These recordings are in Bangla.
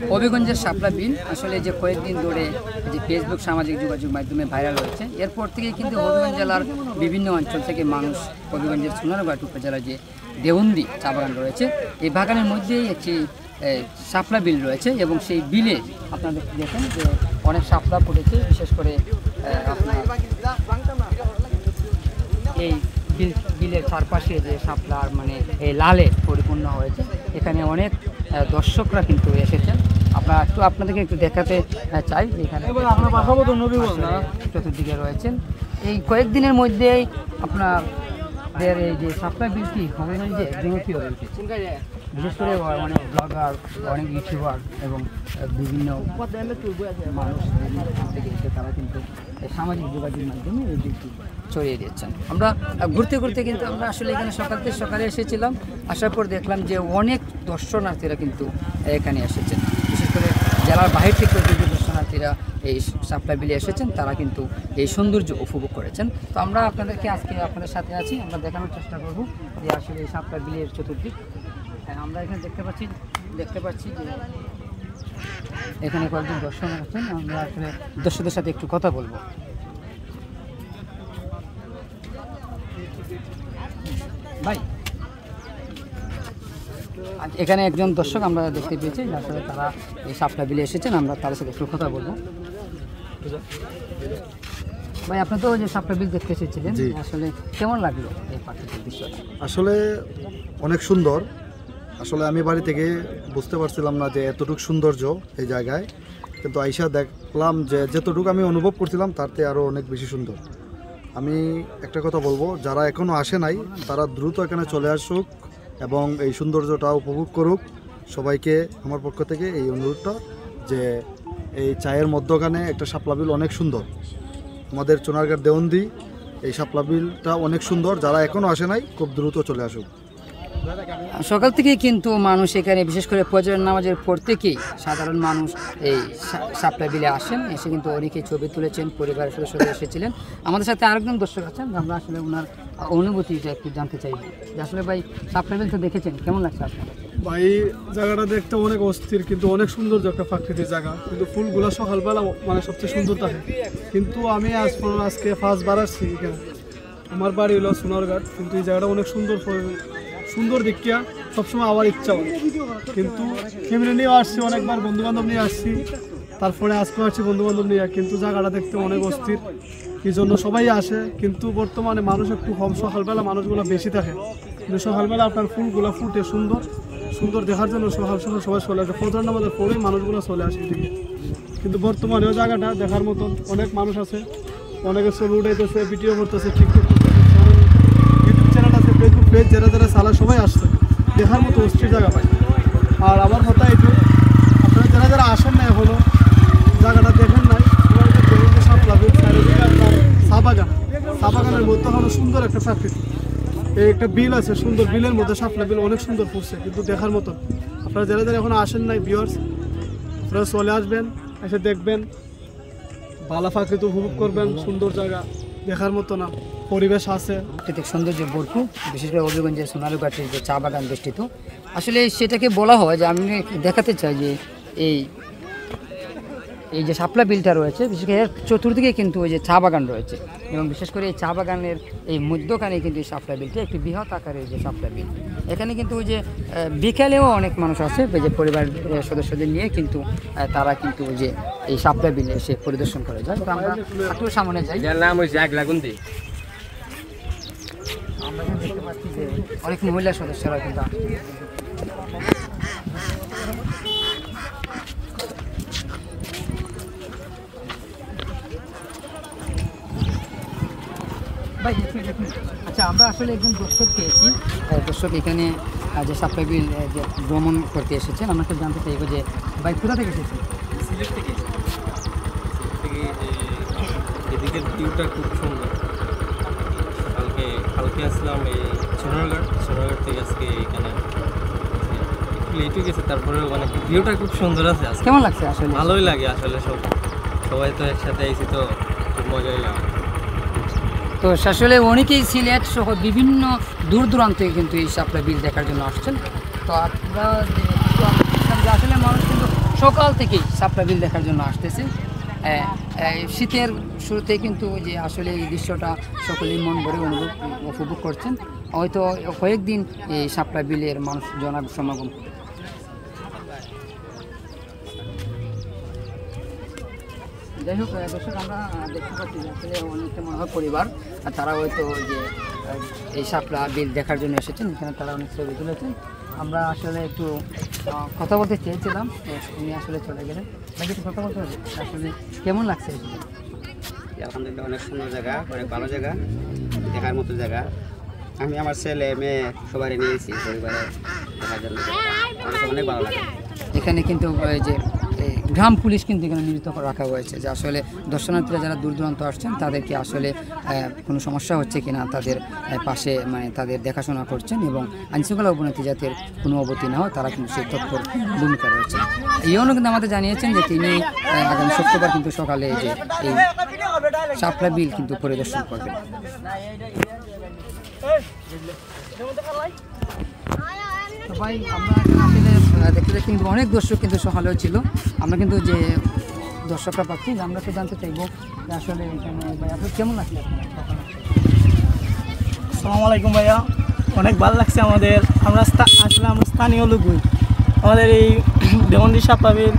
হবিগঞ্জের শাপলা বিল আসলে যে কয়েকদিন ধরে যে ফেসবুক সামাজিক যোগাযোগ মাধ্যমে ভাইরাল হয়েছে, এরপর থেকে কিন্তু হবিগঞ্জ জেলার বিভিন্ন অঞ্চল থেকে মানুষ হবিগঞ্জের সোনারঘাট উপজেলার যে দেওন্দি চা বাগান রয়েছে, এই বাগানের মধ্যেই একটি শাপলা বিল রয়েছে এবং সেই বিলে আপনারা দেখেন যে অনেক শাপলা পড়েছে। বিশেষ করে আপনার এই বিলের চারপাশে যে শাপলার মানে এই লালে পরিপূর্ণ হয়েছে, এখানে অনেক দর্শকরা কিন্তু এসেছেন। আপনাদেরকে একটু দেখাতে চাই যে এখানে চতুর্দিকে রয়েছেন। এই কয়েকদিনের মধ্যেই আপনাদের এই যে শাপলা বিলটি হবিগঞ্জে জনপ্রিয় হয়েছে, বিশেষ করে অনেক ব্লগার, অনেক ইউটিউবার এবং বিভিন্ন মানুষ থেকে এসে তারা কিন্তু সামাজিক যোগাযোগ মাধ্যমে এই দিকটি ছড়িয়ে দিচ্ছেন। আমরা ঘুরতে ঘুরতে কিন্তু আমরা আসলে এখানে সকালে এসেছিলাম, আসার পর দেখলাম যে অনেক দর্শনার্থীরা কিন্তু এখানে এসেছেন। বিশেষ করে জেলার বাহির থেকে যে দর্শনার্থীরা এই শাপলা বিলে এসেছেন, তারা কিন্তু এই সৌন্দর্য উপভোগ করেছেন। তো আমরা আপনাদেরকে আজকে আপনাদের সাথে আছি, আমরা দেখানোর চেষ্টা করব যে আসলে এই শাপলা বিলের চতুর্দিক আমরা এখানে দেখতে পাচ্ছি যে এখানে কয়েকজন দর্শক আছেন। আমরা আসলে দর্শকদের সাথে একটু কথা বলবো। ভাই, এখানে একজন দর্শক আমরা দেখতে পেয়েছি, আসলে তারা এই শাপলা বিলে এসেছেন, আমরা তাদের সাথে একটু কথা বলবো। ভাই, আপনি তো যে শাপলা বিল দেখতে এসেছিলেন, আসলে কেমন লাগলো এই প্রাকৃতিক দৃশ্য? আসলে অনেক সুন্দর। আসলে আমি বাড়ি থেকে বুঝতে পারছিলাম না যে এতটুকু সৌন্দর্য এই জায়গায়, কিন্তু আইসা দেখলাম যে যতটুকু আমি অনুভব করছিলাম তার থেকে আরও অনেক বেশি সুন্দর। আমি একটা কথা বলবো, যারা এখনও আসে নাই তারা দ্রুত এখানে চলে আসুক এবং এই সৌন্দর্যটা উপভোগ করুক। সবাইকে আমার পক্ষ থেকে এই অনুরোধটা যে এই চায়ের মধ্যখানে একটা শাপলা বিল অনেক সুন্দর, আমাদের সোনারঘাট দেওন্দি এই শাপলা বিলটা অনেক সুন্দর। যারা এখনও আসে নাই খুব দ্রুত চলে আসুক। সকাল থেকেই কিন্তু মানুষ এখানে, বিশেষ করে ফজর নামাজের পর থেকেই সাধারণ মানুষ এই শাপলা বিলে আসেন, এসে কিন্তু অনেকে ছবি তুলেছেন, পরিবারের সদস্যরা এসেছিলেন। আমাদের সাথে আরেকজন দর্শক আছেন, আমরা আসলে ওনার অনুভূতিটা একটু জানতে চাই যে আসলে ভাই শাপলা বিল তো দেখেছেন, কেমন লাগছে আপনার? ভাই, জায়গাটা দেখতে অনেক অস্থির, কিন্তু অনেক সুন্দর একটা প্রাকৃতিক জায়গা, কিন্তু ফুলগুলো সকালবেলা মানে সবচেয়ে সুন্দর থাকে। কিন্তু আমি আজকে ফার্স্ট বার আসছি এখানে। আমার বাড়ি হলো সোনারঘাট, কিন্তু এই জায়গাটা অনেক সুন্দর দেখিয়া সবসময় আমার ইচ্ছা হয়। কিন্তু ফ্যামিলি নিয়েও আসছি, অনেকবার বন্ধুবান্ধব নিয়ে আসছি, তারপরে আজকেও আসছি বন্ধুবান্ধব নিয়ে, কিন্তু জায়গাটা দেখতে অনেক অস্থির, এই জন্য সবাই আসে। কিন্তু বর্তমানে মানুষ একটু কম, সকালবেলা মানুষগুলো বেশি থাকে, কিন্তু সকালবেলা আপনার ফুলগুলো ফুটে সুন্দর দেখার জন্য সকাল সবাই চলে আসে। ফজর নামাজের পরেই মানুষগুলো চলে আসে এদিকে। কিন্তু বর্তমানে ওই জায়গাটা দেখার মতন অনেক মানুষ আছে, অনেকে ছবি উঠাইতেছে, ভিডিও করতেছে, টিকটক করতেছে, ইউটিউব চ্যানেল আছে, ফেসবুক পেজ, যারা চালা সবাই আসছে, দেখার মতো অস্থির জায়গা পায়। আর আমার কথা এইটু, আপনারা যারা আসেন না এখনো, জায়গাটা দেখেন নাই, শাপলা বিল, আপনার চা বাগানের মধ্যে হলো সুন্দর একটা প্রাকৃতিক এই একটা বিল আছে, সুন্দর বিলের মধ্যে শাপলা বিল অনেক সুন্দর ফুটছে, কিন্তু দেখার মতন। আপনারা যারা এখনো আসেন নাই ভিউয়ার্স, আপনারা চলে আসবেন, এসে দেখবেন, ভালো প্রাকৃতিক উপভোগ করবেন। সুন্দর জায়গা, দেখার মতো না পরিবেশ আছে, প্রাকৃতিক সৌন্দর্যে ভরপুর। বিশেষ করে হবিগঞ্জের সোনারঘাটের যে চা বাগান বেষ্টিত, আসলে সেটাকে বলা হয় যে আমি দেখাতে চাই যে এই যে শাপলা বিলটা রয়েছে, বিশেষ করে চতুর্দিকে কিন্তু ওই যে চা বাগান রয়েছে, এবং বিশেষ করে এই চা বাগানের এই মধ্যখানে কিন্তু এই শাপলা বিলটা একটি বৃহৎ আকারের যে শাপলা বিল। এখানে কিন্তু ওই যে বিকেলেও অনেক মানুষ আছে, যে পরিবার সদস্যদের নিয়ে কিন্তু তারা কিন্তু ওই যে এই শাপলা বিলে এসে পরিদর্শন করে যায়। তো আমরা একটু সামনে যাই, নাম হয়েছে আগলাগুন্দি। আমরা দেখতে পাচ্ছি যে অনেক মহিলা সদস্যরা কিন্তু ভাই। আচ্ছা, আমরা আসলে একজন দর্শক পেয়েছি, দর্শক এখানে যে শাপলা বিল যে ভ্রমণ করতে এসেছেন, আমরা তো জানতে চাইবো যে ভাই কোথা থেকে এসেছেন? সিলেট থেকে। এদিকের ভিউটা খুব সুন্দর। কালকে আসলাম এই সোনারঘাট থেকে, আজকে এখানে একটু লেট হয়ে গেছে, তারপরেও মানে ভিউটা খুব সুন্দর আছে। কেমন লাগছে? আসলে ভালোই লাগে, আসলে সবাই তো একসাথে আইছি, তো খুব মজাই লাগে। তো আসলে অনেকেই সিলেট সহ বিভিন্ন দূর দূরান্ত থেকে কিন্তু এই শাপলা বিল দেখার জন্য আসছেন। তো আপনারা আসলে মানুষ কিন্তু সকাল থেকেই শাপলা বিল দেখার জন্য আসতেছে। শীতের শুরুতেই কিন্তু যে আসলে এই দৃশ্যটা সকলেই মন ভরে উপভোগ করছেন। হয়তো কয়েকদিন এই শাপলা বিলের মানুষ সমাগম। যাই হোক দর্শক, আমরা দেখতে পাচ্ছি আসলে অনেকটা মনে হয় পরিবার, আর তারা হয়তো যে এই শাপলা বিল দেখার জন্য এসেছেন। এখানে তারা অনেক ছবি তুলেছেন। আমরা আসলে একটু কথা বলতে চেয়েছিলাম, উনি আসলে চলে গেলেন। নাকি একটু কথা বলতে হবে, আসলে কেমন লাগছে? আলহামদুলিল্লাহ, অনেক সুন্দর জায়গা, অনেক ভালো জায়গা, দেখার মতো জায়গা। আমি আমার ছেলে মেয়ে সবাই নিয়েছি পরিবারে দেখার জন্য, অনেক ভালো লাগে। এখানে কিন্তু এই যে গ্রাম পুলিশ কিন্তু এখানে নিয়োজিত রাখা হয়েছে, যে আসলে দর্শনার্থীরা যারা দূর দূরান্ত আসছেন তাদেরকে আসলে কোনো সমস্যা হচ্ছে কিনা তাদের পাশে মানে তাদের দেখাশোনা করছেন, এবং আইনশৃঙ্খলা অবনতি যাতে কোনো অবনতি না হয় তারা কিন্তু সেই তৎপর ভূমিকা রয়েছে। ইউনো কিন্তু আমাদের জানিয়েছেন যে তিনি আগামী শুক্রবার কিন্তু সকালে যে এই শাপলা বিল কিন্তু পরিদর্শন করবেন। ভাই, আমরা এখানে আসলে দেখতে দেখতে কিন্তু অনেক দর্শক কিন্তু সকালেও ছিল। আমরা কিন্তু যে দর্শকরা পাচ্ছি, আমরা তো জানতে চাইবো যে আসলে এখানে ভাই আপনার কেমন লাগছে? আসসালামু আলাইকুম ভাইয়া, অনেক ভালো লাগছে আমাদের। আমরা স্থানীয় লোক হই। আমাদের এই দেওবন্দি শাপলা বিল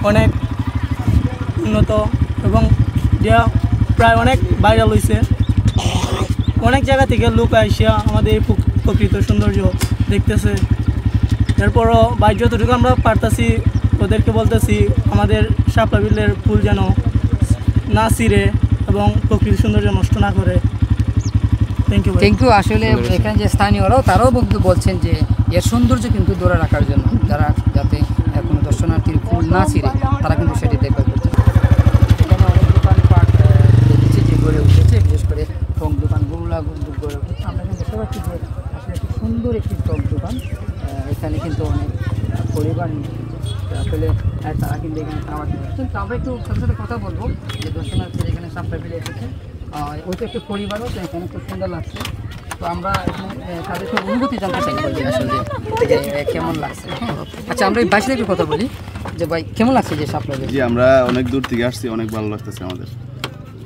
অনেক উন্নত এবং প্রায় অনেক ভাইরাল হয়েছে। অনেক জায়গা থেকে লোক আসিয়া আমাদের এই প্রকৃত সৌন্দর্য দেখতেছে। এরপরও বাইর যতটুকু আমরা পারতাছি ওদেরকে বলতেছি আমাদের শাপলা বিলের ফুল যেন না ছিঁড়ে এবং প্রকৃতির সৌন্দর্য নষ্ট না করে। Thank you. আসলে এখানে যে স্থানীয়রাও তারাও বলছেন যে এর সৌন্দর্য কিন্তু ধরে রাখার জন্য যারা যাতে কোনো দর্শনার্থীর ফুল না ছিঁড়ে তারা কিন্তু সেটি দেখভাল করছে। এখানে অনেক দোকানপাট দেখেছি যে গড়ে উঠেছে, বিশেষ করে টক দোকানগুলো গড়ে উঠেছে। আমরা কিন্তু দেখতে পাচ্ছি যে আসলে একটি সুন্দর একটি টক দোকান, এখানে কিন্তু অনেক পরিবার আসলে তারা কিন্তু এখানে খাবার দিচ্ছেন। তো আমরা একটু সাথে সাথে কথা বলবো যে দর্শনার্থীরা এখানে শাপলা বিলে এসেছে, ওই তো একটা পরিবারও তো এখানে খুব সুন্দর লাগছে। তো আমরা তাদের খুব অনুভূতি জানতে চাইবো যে আসলে কেমন লাগছে। আচ্ছা, আমরা এই বাইশে একটু কথা বলি যে ভাই কেমন লাগছে যে শাপলা বিল? জি, আমরা অনেক দূর থেকে আসছি, অনেক ভালো লাগতেছে আমাদের।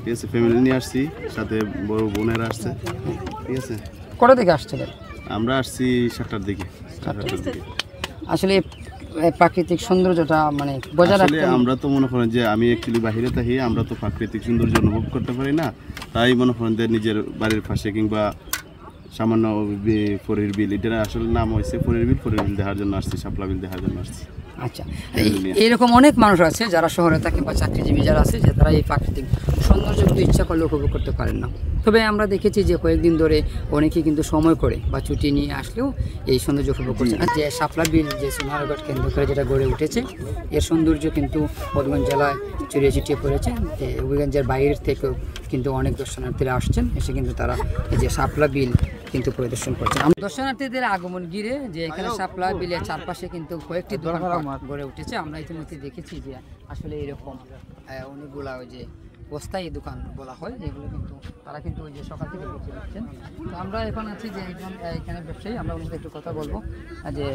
ঠিক আছে, ফ্যামিলি নিয়ে আসছি, সাথে বড় বোনেরা আসছে। ঠিক আছে, কটা থেকে আসছে ভাই? আমরা আসছি 7টার দিকে। আসলে প্রাকৃতিক সৌন্দর্যটা মানে বজায় রাখতে আমরা তো মনে করেন যে আমি অ্যাকচুয়ালি বাইরে থাকি, আমরা তো প্রাকৃতিক সৌন্দর্য অনুভব করতে পারি না। তাই মনে করেন যে নিজের বাড়ির পাশে কিংবা সামান্য ফরির বিল, এটা আসলে নাম হয়েছে ফরির বিল দেখার জন্য আসছি, শাপলা বিল দেখার জন্য আসছি। আচ্ছা, এইরকম অনেক মানুষ আছে যারা শহরে থাকে বা চাকরিজীবী যারা আছে যে তারা এই প্রাকৃতিক সৌন্দর্য কিন্তু ইচ্ছা করলে উপভোগ করতে পারেন না। তবে আমরা দেখেছি যে কয়েকদিন ধরে অনেকেই কিন্তু সময় করে বা ছুটি নিয়ে আসলেও এই সৌন্দর্য উপভোগ করছে। যে শাপলা বিল যে সোনারগড় কেন্দ্র করে যেটা গড়ে উঠেছে, এর সৌন্দর্য কিন্তু হবিগঞ্জ জেলায় ছড়িয়ে ছিটিয়ে পড়েছে। যে হবিগঞ্জের বাইরের থেকেও কিন্তু অনেক দর্শনার্থীরা আসছেন, এসে কিন্তু তারা এই যে শাপলা বিল কিন্তু পরিদর্শন করছেন। দর্শনার্থীদের আগমন ঘিরে যে এখানে শাপলা বিলের চারপাশে কিন্তু কয়েকটি দোকান গড়ে উঠেছে। আমরা ইতিমধ্যে দেখেছি যে আসলে এরকম অনেকগুলা ওই যে অস্থায়ী দোকান বলা হয়, যেগুলো কিন্তু তারা কিন্তু ওই যে সকাল থেকে বেঁচে দিচ্ছেন। তো আমরা এখন আছি যে এখানে ব্যবসায়ী, আমরা ওদের একটু কথা বলবো যে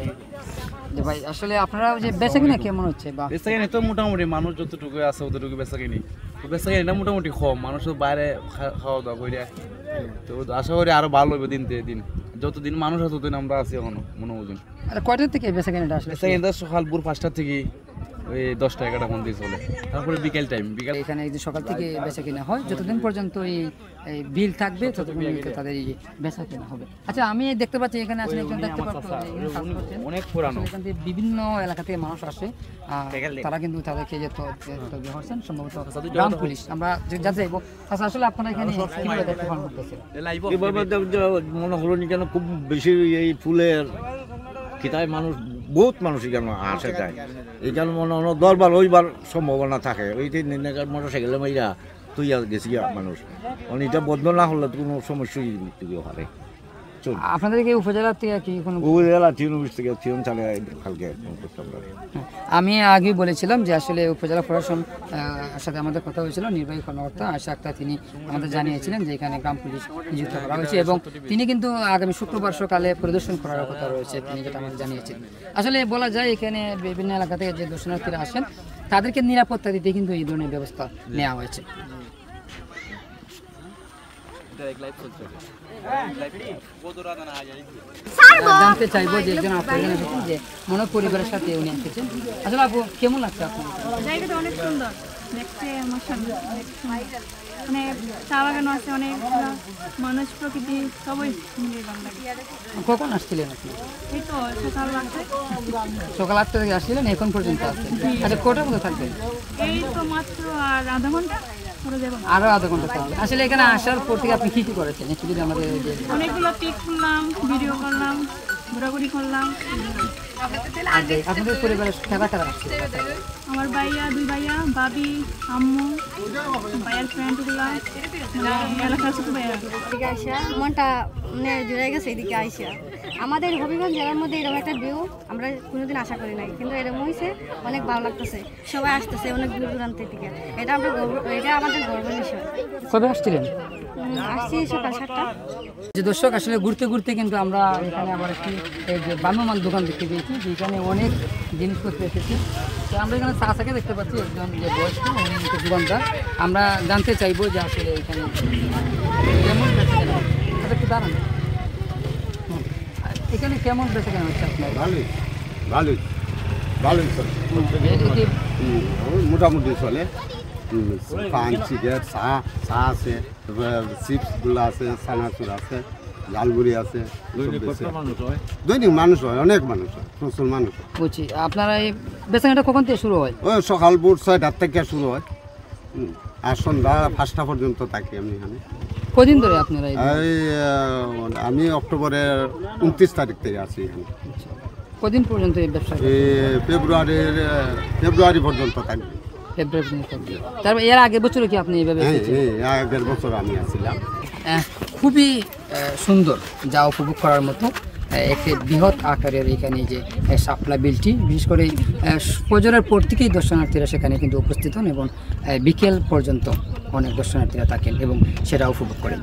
ভাই আসলে আপনারা যে বেচা কিনা কেমন হচ্ছে? বা বেচা কিনি তো মোটামুটি মানুষ যতটুকু আছে অতটুকু বেচা কিনি, তো বেচা কিনিটা মোটামুটি কম, মানুষ বাইরে খাওয়া দাওয়া করে। তো আশা করি আরো ভালো হবে দিন দিন, যতদিন মানুষ আছে ততদিন আমরা আছি এখনো মনে বুঝুন। আর কয়টার থেকে বেচা কিনাটা আসলে? বেচা কিনিটা সকাল ভোর 5টা থেকে ওই 10টা 11টা মধ্যে চলে, তারপরে বিকেল এখানে একদিন সকাল থেকে বেচা কিনা হয়, যতদিন পর্যন্ত এই বিল থাকবে ততদিন তাদের এই বেচা কিনা হবে। আচ্ছা, আমি দেখতে পাচ্ছি এখানে আসলে একজন দেখতে পাচ্ছি অনেক পুরানো, এখান থেকে বিভিন্ন এলাকা থেকে মানুষ আসে, তারা কিন্তু তাদেরকে যে তদবির করছেন সম্ভবত গ্রাম পুলিশ। আমরা যাতে যাইব। আচ্ছা, আসলে আপনারা এখানে কিভাবে দেখতে পান করতেছেন? মনে হলো কেন খুব বেশি এই ফুলের খিতায় মানুষ, বহুত মানুষ এখানে আসে যায়। এইখানে মনে হলো দরবার ওইবার সম্ভাবনা থাকে। ওই মোটর সাইকেলে মাইরা তুই গেছি মানুষ, এটা বন্ধ না হলে তো কোনো সমস্যাই হতে পারে। আপনাদেরকে উপজেলা থেকে কি কোনো উপজেলা টিউন অফিস থেকে টিউন চালিয়ে কালকে ফোন করতাম। আমি আগে বলেছিলাম যে আসলে উপজেলা প্রশাসন সাথে আমাদের কথা হয়েছিল, নির্বাহী কর্মকর্তা আশা আক্তার তিনি আমাদের জানিয়েছিলেন যে এখানে গ্রাম পুলিশ নিযুক্ত করা হয়েছে এবং তিনি কিন্তু আগামী শুক্রবার সকালে পরিদর্শন করার কথা রয়েছে, তিনি যেটা আমাদের জানিয়েছেন। আসলে বলা যায় এখানে বিভিন্ন এলাকা থেকে যে দর্শনার্থীরা আসেন তাদেরকে নিরাপত্তা দিতে কিন্তু এই ধরনের ব্যবস্থা নেওয়া হয়েছে। জানতে চাইবো যে একজন আপু এখানে এসেছেন, যে মনে পরিবারের সাথে উনি এসেছেন, আসলে আপু কেমন লাগছে আপনার? জায়গাটা অনেক সুন্দর দেখতে, মাশাআল্লাহ অনেক সুন্দর। মানে চা বাগান আছে, অনেক মানুষ, প্রকৃতি সবই মিলিয়ে ভালো লাগে। কখন আসছিলেন আপনি? এই তো সকাল 8টায়। সকাল 8টা থেকে আসছিলেন, এখন পর্যন্ত আছেন। আচ্ছা কটার মধ্যে থাকবেন? এই তো মাত্র আর আধা ঘন্টা পরে যাবো। আরো আধা ঘন্টা থাকবেন। আসলে এখানে আসার পর থেকে আপনি কি কি করেছেন একটু যদি আমাদের? অনেকগুলো পিক করলাম, ভিডিও করলাম, ঘোরাঘুরি করলাম। আপনাদের পরিবারের কারা কারা আসছে? আমার ভাইয়া, 2 ভাইয়া, ভাবি, আম্মু, ভাইয়ার ফ্রেন্ডগুলা, এলাকার ছোট ভাইয়া। এদিকে আইসা মনটা মানে জুড়ে গেছে। এদিকে আইসা আমাদের হবিগঞ্জ জেলার মধ্যে এরকম একটা ভিউ আমরা কোনোদিন আশা করি নাই, কিন্তু এরকম হয়েছে, অনেক ভালো লাগতেছে। সবাই আসতেছে অনেক দূর দূরান্ত থেকে, এটা আমাদের গর্বের বিষয়। কবে আসছিলেন? আসছি সকাল 7টা। যে দর্শক আসলে ঘুরতে ঘুরতে কিন্তু আমরা এখানে আবার একটি এই যে বানুমান দোকান দেখতে পেয়েছি, যেখানে অনেক জিনিসপত্র এসেছে। তো আমরা এখানে চাচাকে দেখতে পাচ্ছি, একজন যে বয়স্ক উনি দোকানদার। আমরা জানতে চাইবো যে আসলে এখানে কেমন বেচাকেনা হচ্ছে। আচ্ছা একটু দাঁড়ান, এখানে কেমন বেচাকেনা হচ্ছে আপনার? ভালোই ভালোই ভালোই চলে, মোটামুটি চলে। পান, সিগারেট, চা আছে, চিপসগুলো আছে, চানাচুর আছে, ঝালমুড়ি আছে। দৈনিক মানুষ হয়, অনেক মানুষ হয়, প্রচুর মানুষ হয়। বলছি আপনারা এই বেচাকেনাটা কখন থেকে শুরু হয়? ওই সকাল ভোর 6টার থেকে শুরু হয়, আর সন্ধ্যা 5টা পর্যন্ত থাকি আমি এখানে। কদিন ধরে আপনারা? আমি অক্টোবরের 29 তারিখ থেকে আছি এখানে। কদিন পর্যন্ত এই ব্যবসা? ফেব্রুয়ারি পর্যন্ত থাকবে। তারপর এর আগের বছরে কি আপনি এইভাবে? আগের বছর আমি আসছিলাম। খুবই সুন্দর, যা উপভোগ করার মতো একটি বৃহৎ আকারের এখানে যে শাপলা বিলটি, বিশেষ করে ফজরের পর থেকেই দর্শনার্থীরা সেখানে কিন্তু উপস্থিত হন এবং বিকেল পর্যন্ত অনেক দর্শনার্থীরা থাকেন এবং সেটা উপভোগ করেন।